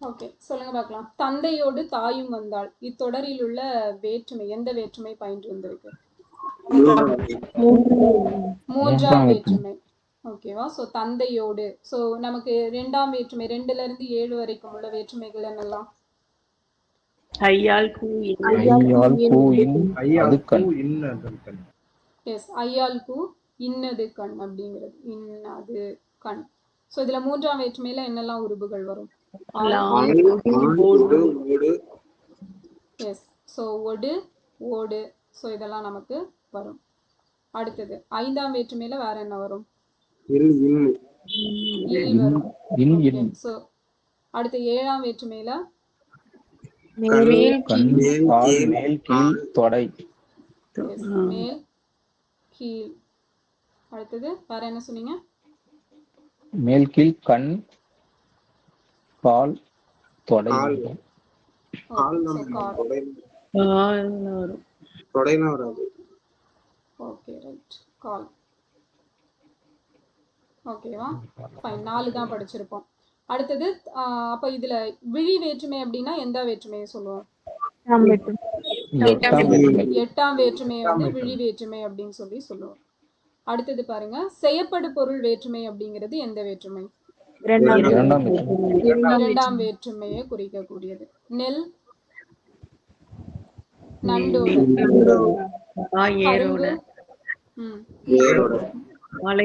Okay, சொல்லுங்க பார்க்கலாம். தந்தையோடு தாயும் வந்தாள். இத்தொடரில் உள்ள வேற்றுமை எந்த வேற்றுமை பயின்று வந்திருக்கு? மூன்றாம் வேற்றுமை. ஓகேவா? ஸோ தந்தையோடு. ஸோ நமக்கு ரெண்டாம் வேற்றுமை 2ல இருந்து 7 வரைக்கும் உள்ள வேற்றுமைகள் என்னெல்லாம்? ஐயால் கூ எஸ், ஐயால் கூ இன்னது கண் அப்படிங்கிறது. இன்னது கண். ஸோ இதுல மூன்றாம் வேற்றுமையில என்னெல்லாம் உருபுகள் வரும்? எஸ், ஸோ ஒடு ஓடு. ஸோ இதெல்லாம் நமக்கு வரும். அடுத்தது 5ஆம் வேற்றுமையில வேற என்ன வரும்? இல் வரும். ஸோ அடுத்து 7ஆம் வேற்றுமையில மேல் கீழ். அடுத்தது வேற என்ன சொன்னீங்க? மேல் கீழ் கண் கால் தொடை. Okay, right. கால். ஓகேவா? ஃபைன். 4 தான் படிச்சிருப்போம். அடுத்தது அப்ப இதுல விழி வேற்றுமை அப்படின்னா எந்த வேற்றுமையை சொல்லுவோம்? 8ஆம் வேற்றுமையை வந்து விழி வேற்றுமை அப்படின்னு சொல்லுவோம். அடுத்தது பாருங்க, செய்யப்படு பொருள் வேற்றுமை அப்படிங்கிறது எந்த வேற்றுமை? 2ஆம் வேற்றுமையை குறிக்கக்கூடியது. நெல் நண்டோட, வாழை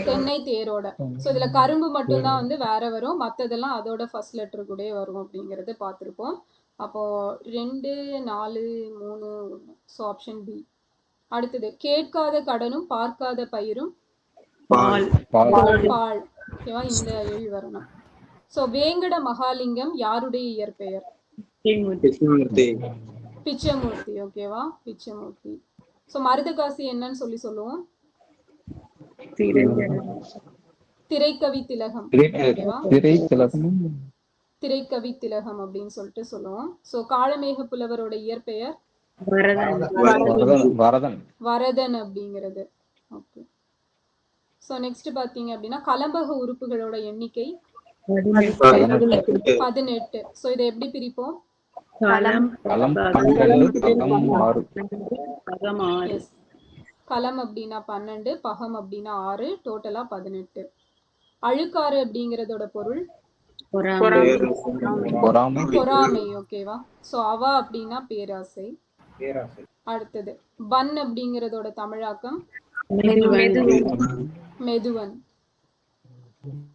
தென்னை தேரோட. ஸோ இதுல கரும்பு மட்டும்தான் வந்து வேற வரும், மற்றதெல்லாம் அதோட ஃபர்ஸ்ட் லெட்டர் கூட வரும் அப்படிங்கறது பார்த்துருப்போம். அப்போ 2, 4, 3, 1. So option b. அடுத்தது கேட்காத கடனும் பார்க்காத பயிரும் பால். ஓகேவா? இந்த எழு வரணும். ஸோ வேங்கட மகாலிங்கம் யாருடைய இயற்பெயர்? பிச்சமூர்த்தி. ஓகேவா? பிச்சமூர்த்தி. ஸோ மருதகாசி என்னன்னு சொல்லுவோம்? திரைக்கவி திலகம். திரைக்கவி திலகம் அப்படின்னு சொல்லிட்டு சொல்லுவோம். ஸோ காளமேக புலவரோட இயற்பெயர் வரதன் அப்படிங்கிறது. ஓகே. ஸோ நெக்ஸ்ட் பாத்தீங்க அப்படின்னா கலம்பக உறுப்புகளோட எண்ணிக்கை 18. ஸோ இதை எப்படி பிரிப்போம்? களம் அப்படின்னா 12, பகம் அப்படின்னா 6, டோட்டலா 18. அழுக்காறு அப்படிங்கறதோட பொருள் பொறாமை. ஓகேவா? சோ அவா அப்படின்னா பேராசை. அடுத்தது பன் அப்படிங்கறதோட தமிழாக்கம் மெதுவன்.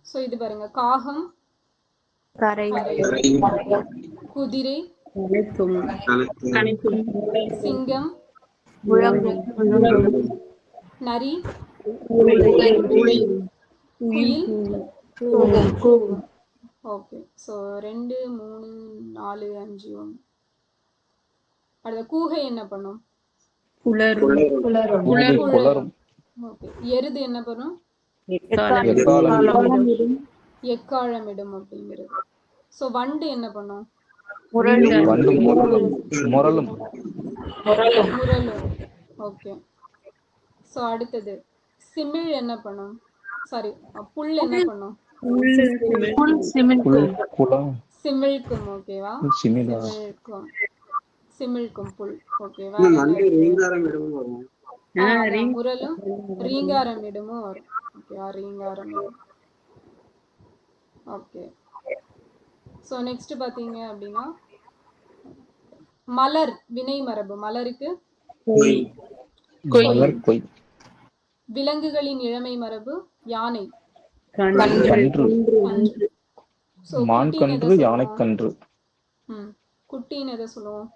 சோ இது பாருங்க, காகம் குதிரை, சிங்கம், நரி, குயில். ஓகே. ஸோ 2, 3, 4, 5, 1. அடுத்த கூகை என்ன பண்ணும்? ஓகே. எருது என்ன பண்ணும்? எக்காலமிடும் அப்படிங்கிறது. ஸோ வண்டு என்ன பண்ணும்? முரலும். ஓகே. ஸோ அடுத்தது சிமிழ் என்ன பண்ணும்? சாரி, புல் என்ன பண்ணும்? சிமிழ்க்கும். ஓகேவா? சிமிழ்க்கும் புல். ஓகேவா? முரலும் ரீங்காரம் இடமும் வரும். ஓகேவா? ரீங்காரம் இடும். ஓகே. ஸோ நெக்ஸ்ட் பாத்தீங்க அப்படின்னா மலர் வினை மரபு. மலருக்கு விலங்குகளின் இளமை மரபு யானை. யானைக்கன்று. குட்டின்னு எதை சொல்லுவோம்?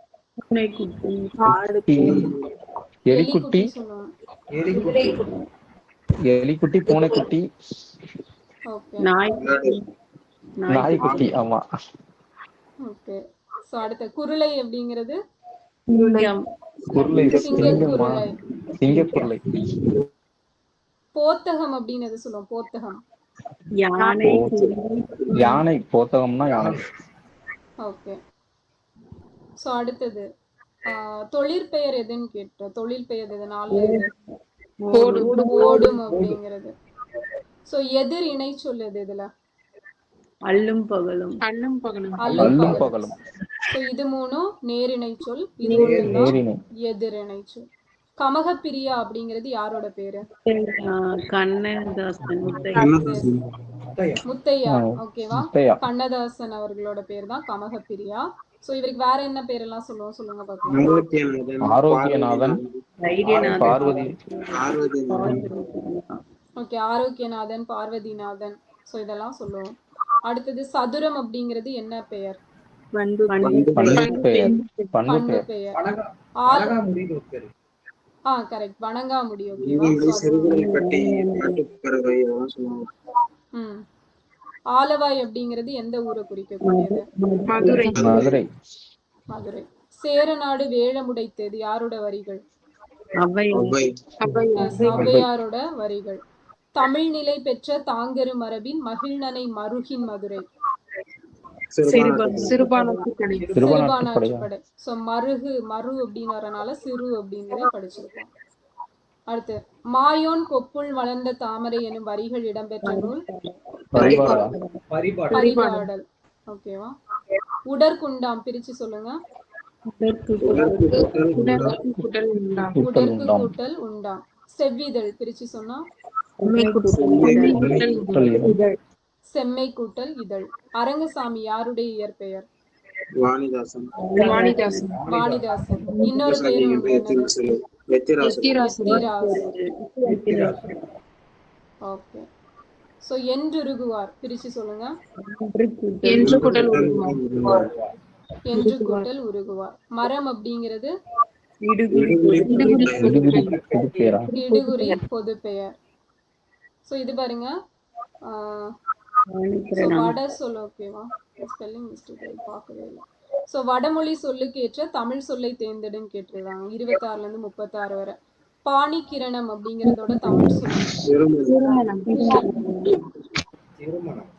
எலிக்குட்டி, எலிக்குட்டி, பூனைக்குட்டி, நாய்க்குட்டி. ஆமா. ஓகே. சோ அடுத்து குருளை அப்படிங்கிறது சிங்கக்குருளை. போத்தகம் அப்படின்னு எது சொல்லுவோம்? போத்தகம் யானை. போத்தகம்னா யானை. ஓகே. சோ அடுத்தது தொழிற்பெயர் எதுன்னு கேட்டோம். தொழில் பெயர் எது? 4 ஓடும் அப்படிங்கிறது. ஸோ எதிர் இணை சொல்லுது இதுல அல்லும் பகலும். அல்லும் அல்லும் பகலும். பகலும். ஸோ இது மூணும் நேரிணை சொல், இது மட்டும்தான் நேரிணை. எதிரிணை சொல். கமகப்பிரியா அப்படிங்கிறது யாரோட பேரு? கண்ணதாசன். முத்தையா. ஓகேவா? முத்தையா. கண்ணதாசன் அவர்களோட பேர் தான் கமகப்பிரியா. ஸோ இவருக்கு வேற என்ன பேரெல்லாம் சொல்லுவோம் சொல்லுங்க பார்க்கலாம். ஆரோக்கியநாதன், பார்வதி. ஓகே, ஆரோக்கியநாதன், பார்வதிநாதன். ஸோ இதெல்லாம் சொல்லுவோம். அடுத்தது சதுரம் அப்படிங்கிறது என்ன பெயர்? பண்பு பெயர். பண்பு பெயர். கரெக்ட், வணங்காமுடி. ஓகேவா? ஆலவாய் அப்படிங்கிறது எந்த ஊரை குறிக்கக்கூடியது? மதுரை. மதுரை. சேரநாடு வேழமுடைத்தது யாரோட வரிகள்? ஔவையாரோட வரிகள். தமிழ் நிலை பெற்ற தாங்கரு மரபின் மகிழ்நனை மருகின் மதுரை. சிறுபானாற்றுப்படை. சோ மருகு, மரு அப்படின்னு வரனால சிறு அப்படின்னு படிச்சிருக்கோம். அடுத்து மாயோன் கொப்புள் வளர்ந்த தாமரை எனும் வரிகள் இடம்பெற்ற நூல் பரிபாடல். ஓகேவா? உடற்குண்டாம் பிரிச்சு சொல்லுங்க. உடற்கு கூட்டல் உண்டாம். செவ்விதழ் பிரிச்சு சொன்னா செம்மை கூட்டல் இதழ். அரங்கசாமி யாருடைய இயற்பெயர்? வாணிதாசன். இன்னொரு பேரு ஓகே. சோ என்றுருகுவார் பிரிச்சு சொல்லுங்க. என்று கூட்டல் உருகுவார். மரம் அப்படிங்கிறது இடுகுறி பொது பெயர். சோ இது பாருங்க, வட சொல். ஓகேவா? ஸ்பெல்லிங் மிஸ்டேக் பார்க்கவே இல்லை. ஸோ வடமொழி சொல்லுக்கு ஏற்ற தமிழ் சொல்லை தேர்ந்தெடுன்னு கேட்டிருக்காங்க. 26ல இருந்து 36 வரை. பாணி கிரணம் அப்படிங்கிறதோட தமிழ் சொல்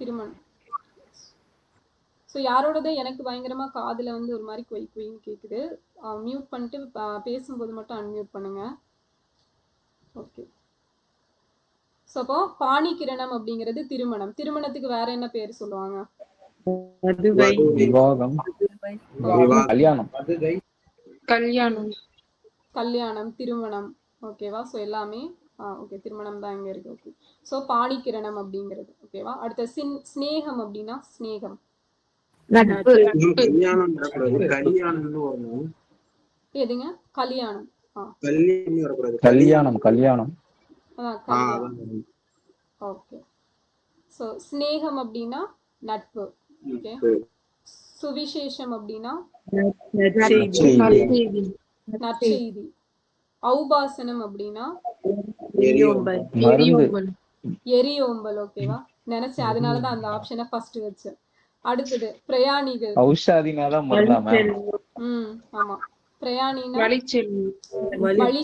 திருமணம். ஸோ யாரோடது எனக்கு பயங்கரமா காதுல வந்து ஒரு மாதிரி கொய் கொயின்னு கேக்குது. மியூட் பண்ணிட்டு பேசும்போது மட்டும் அன்மியூட் பண்ணுங்க. ஓகே. ஸோ அப்போ பாணி கிரணம் அப்படிங்கிறது திருமணம். திருமணத்துக்கு வேற என்ன பேர் சொல்லுவாங்க? கல்யாணம், திருமணம். ஓகேவா? ஸோ எல்லாமே ஓகே, திருமணம் தான் இங்க இருக்கு. ஓகே. ஸோ பாணி கிரணம் அப்படிங்கிறது. ஓகேவா? அடுத்த ஸ்நேகம் அப்படின்னா ஸ்நேகம் எதுங்க? கல்யாணம். கல்யாணம். ஓகே. சோ ஸ்நேகம் அப்படின்னா நட்பு. ஓகே. சுவிசேஷம் அப்படின்னா நற்செய்தி. ஔபாசனம் அப்படின்னா எரியோம்பல். ஓகேவா? நினைச்சேன், அதனாலதான் அந்த ஆப்ஷனை ஃபர்ஸ்ட் வச்சேன். அடுத்தது பிரயாணிகள். ஆமா, பிரயாணினா வழி செல்வோர். வழி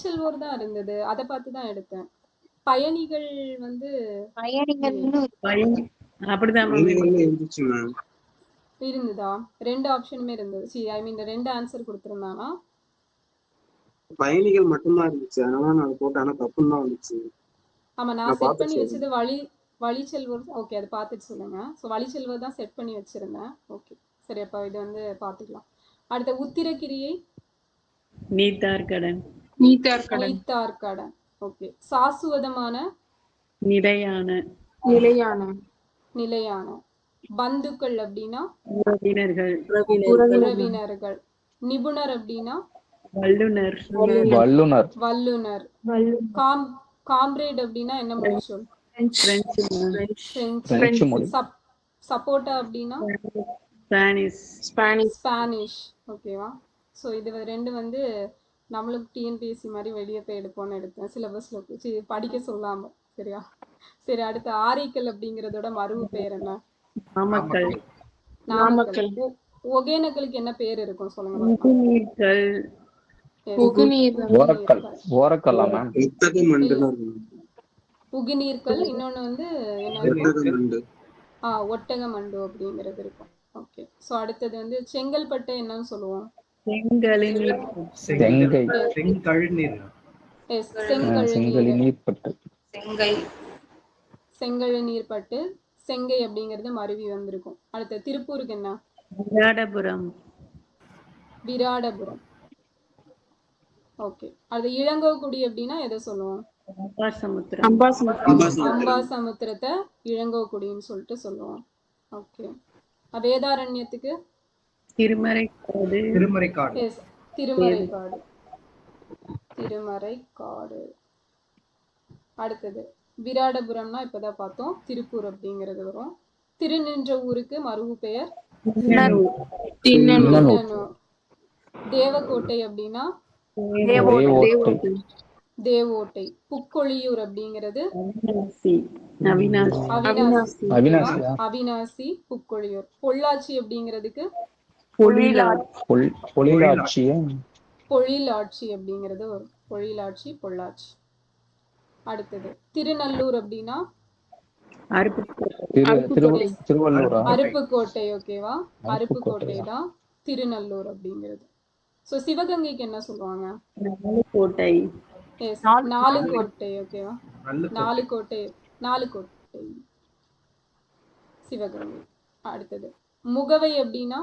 செல்வோர் தான் இருந்தது, அதை பார்த்துதான் எடுத்தேன். பயணிகள் வந்து இருந்ததா? ரெண்டு ஆப்ஷனுமே இருந்தது. ஐ மீன் ரெண்டு ஆன்சர் கொடுத்திருந்தானா? பயணிகள் மட்டும்தான் இருந்துச்சு, அதனால நான் போட்டேன். ஆனா தப்புன்னு தான் வந்துச்சு. ஆமா, நான் செட் பண்ணி வச்சது வழி செல்வோர். ஓகே, அதை பார்த்துட்டு சொல்லுங்க. ஸோ வழி செல்வோர் தான் செட் பண்ணி வச்சிருந்தேன். ஓகே, சரி, அப்போ இது வந்து பார்த்துக்கலாம். அடுத்த உத்திரக்கிரியை நீத்தார்கடன். ஓகே. சாசுவதமான நிலையான. பந்துக்கள் அப்படின்னா உறவினர்கள். நிபுணர் அப்படின்னா வல்லுனர். காம்ரேட் அப்படின்னா என்ன மொழி சொல்? சப்போட்டா அப்படின்னா ஸ்பானிஷ். ஓகேவா? ஸோ இது ரெண்டு வந்து நம்மளுக்கு டிஎன்பிஎஸ்சி மாதிரி வெளியே போய் எடுப்போம்னு எடுத்தேன், சிலபஸ்ல படிக்க சொல்லாம. சரியா? சரி, அடுத்து ஆரைக்கல் அப்படிங்கறதோட மறுவு பேர் என்ன? நாமக்கல். ஒகேனக்கலுக்கு என்ன பேர் இருக்கும் சொல்லுங்க. புகிநீர்கள். இன்னொன்னு வந்து என்ன? ஒட்டக மண்டு அப்படிங்கிறது இருக்கும். ஓகே. ஸோ அடுத்தது வந்து செங்கல்பட்டு என்னன்னு சொல்லுவோம்? செங்கழுநீர் செங்கை செங்கழுநீர். எஸ் செங்கழுநீர். செங்கழுநீர் பட்டு செங்கழுநீர் பட்டு செங்கை அப்படிங்கிறது மருவி வந்திருக்கும். அடுத்து திருப்பூருக்கு என்ன? விராடபுரம் விராடபுரம். ஓகே. அது இளங்கோக்குடி அப்படின்னா எதை சொல்லுவோம்? அம்பாசமுத்திரம் அம்பாசமுத்திரத்தை இளங்கோக்குடின்னு சொல்லிட்டு சொல்லுவோம். ஓகே. வேதாரண்யத்துக்கு திருமறைக்காடு திருமறைக்காடு. எஸ் திருமறைக்காடு. திருமறைக்காடு. அடுத்தது விராடபுரம்னா இப்பதான் பார்த்தோம். திருப்பூர் அப்படிங்கிறது வரும். திருநின்ற ஊருக்கு மருவு பெயர் திண்ணனூர். தேவக்கோட்டை அப்படின்னா தேவோட்டை. புக்கொழியூர் அப்படிங்கிறது அவினாசி புக்கொழியூர். பொள்ளாச்சி அப்படிங்கிறதுக்கு பொழிலாட்சி அப்படிங்கிறது வரும். பொழிலாட்சி பொள்ளாச்சி. அடுத்தது திருநல்லூர் அப்படின்னா அருப்புக்கோட்டை. ஓகேவா? அருப்புக்கோட்டை தான் திருநல்லூர் அப்படிங்கிறது. சோ சிவகங்கைக்கு என்ன சொல்லுவாங்க? கோட்டை. எஸ் நாலுக்கோட்டை. ஓகேவா? நாலுக்கோட்டை சிவகங்கை. அடுத்தது முகவை அப்படின்னா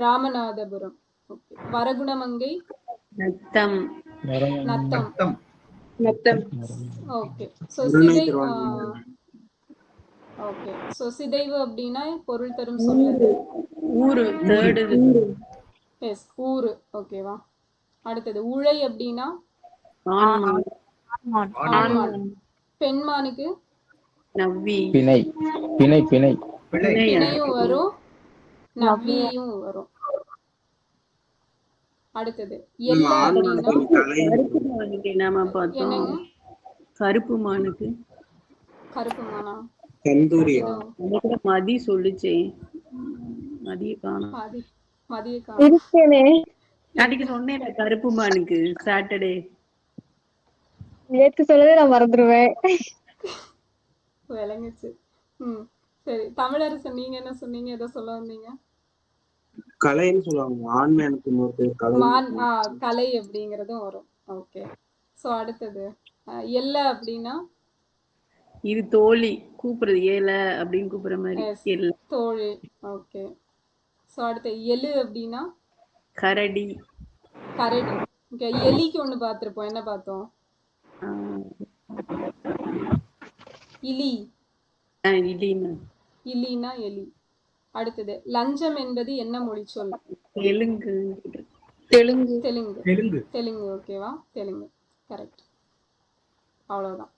Ramanathapuram. Okay. Varagunamangai Natham. Okay. So சிதைவு அப்படின்னா பொருள் தரும் சொல்லது ஊரு. எஸ் ஊரு. ஓகேவா? அடுத்தது உழை அப்படின்னா ஆண்மான். பெண்மானுக்கு பிணையும் வரும், நவ்வியும் வரும். அடுத்தது எல்லை அப்படின்னா என்னங்க? கருப்பு மானுக்கு கருப்பு மானா மதி சொல்லுச்சே. மதிய காணும். மதிய அன்னைக்கு சொன்னேன் கருப்பு மானுக்கு சாட்டர்டே நேத்து சொல்லவே நான் மறந்துடுவேன். விளங்குச்சு. சரி. தமிழரசன் நீங்க என்ன சொன்னீங்க? எதை சொல்ல வந்தீங்க? கலைன்னு சொல்லுவாங்க. கலை அப்படிங்கறதும் வரும். ஓகே. சோ அடுத்தது எல்லை அப்படின்னா இது தோழி கூப்பிடுறது. ஏல அப்படின்னு கூப்பிடுற மாதிரி தோழி. ஓகே. சோ அடுத்து எலு அப்படின்னா கரடி. ஓகே. எலிக்கு ஒண்ணு பார்த்திருப்போம். என்ன பார்த்தோம்? இலினா எலி. அடுத்தது லஞ்சம் என்பது என்ன மொழி சொல்? தெலுங்கு. ஓகேவா? தெலுங்கு. கரெக்ட். அவ்வளவுதான்.